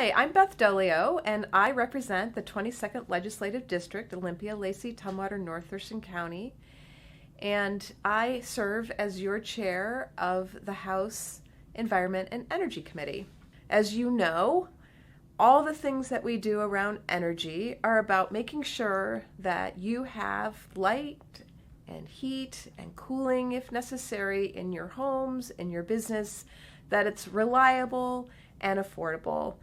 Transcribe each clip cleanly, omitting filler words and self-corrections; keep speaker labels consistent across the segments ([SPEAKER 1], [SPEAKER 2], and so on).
[SPEAKER 1] Hi, I'm Beth Doglio, and I represent the 22nd Legislative District, Olympia, Lacey, Tumwater, North Thurston County. And I serve as your chair of the House Environment and Energy Committee. As you know, all the things that we do around energy are about making sure that you have light and heat and cooling, if necessary, in your homes, in your business, that it's reliable and affordable.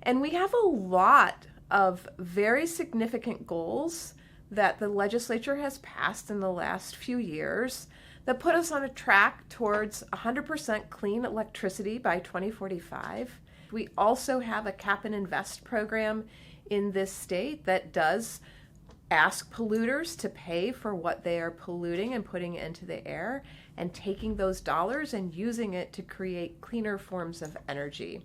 [SPEAKER 1] And we have a lot of very significant goals that the legislature has passed in the last few years that put us on a track towards 100% clean electricity by 2045. We also have a cap and invest program in this state that does ask polluters to pay for what they are polluting and putting into the air, and taking those dollars and using it to create cleaner forms of energy.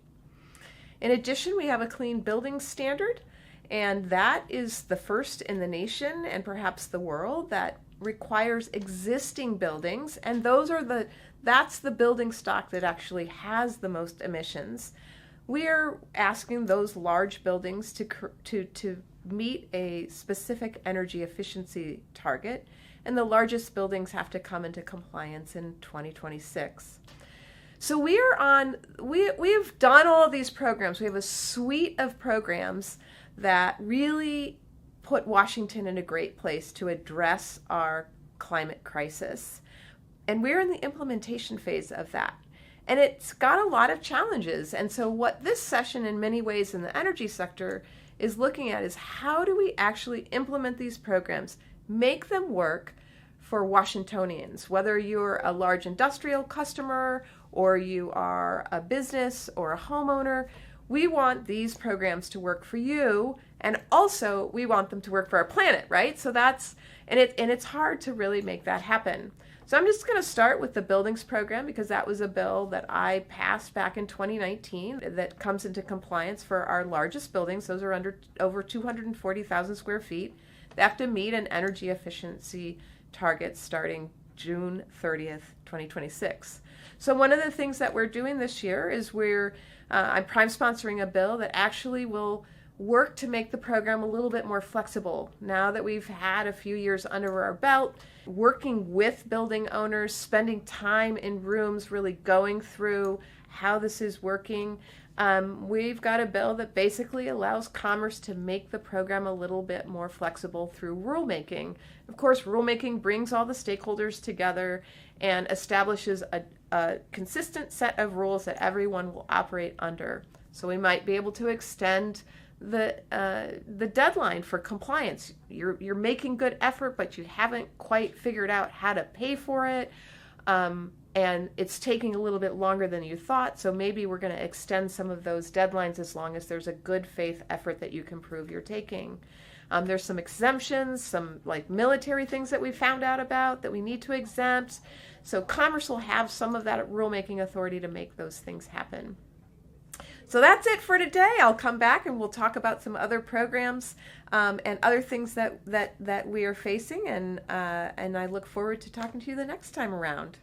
[SPEAKER 1] In addition, we have a clean building standard, and that is the first in the nation and perhaps the world that requires existing buildings, and that's the building stock that actually has the most emissions. We are asking those large buildings to meet a specific energy efficiency target, and the largest buildings have to come into compliance in 2026. So we've done all of these programs. We have a suite of programs that really put Washington in a great place to address our climate crisis. And we're in the implementation phase of that. And it's got a lot of challenges. And so what this session in many ways in the energy sector is looking at is how do we actually implement these programs, make them work for Washingtonians, whether you're a large industrial customer or you are a business or a homeowner. We want these programs to work for you, and also we want them to work for our planet, right? So it's hard to really make that happen. So I'm just going to start with the buildings program, because that was a bill that I passed back in 2019 that comes into compliance for our largest buildings. Those are over 240,000 square feet. They have to meet an energy efficiency target starting June 30th, 2026. So one of the things that we're doing this year is I'm prime sponsoring a bill that actually will work to make the program a little bit more flexible. Now that we've had a few years under our belt, working with building owners, spending time in rooms, really going through how this is working, we've got a bill that basically allows Commerce to make the program a little bit more flexible through rulemaking. Of course, rulemaking brings all the stakeholders together and establishes a consistent set of rules that everyone will operate under. So we might be able to extend the deadline for compliance. You're making good effort, but you haven't quite figured out how to pay for it, and it's taking a little bit longer than you thought. So maybe we're going to extend some of those deadlines as long as there's a good faith effort that you can prove you're taking. There's some exemptions, some like military things that we found out about that we need to exempt. So Commerce will have some of that rulemaking authority to make those things happen. So that's it for today. I'll come back and we'll talk about some other programs and other things that we are facing, and I look forward to talking to you the next time around.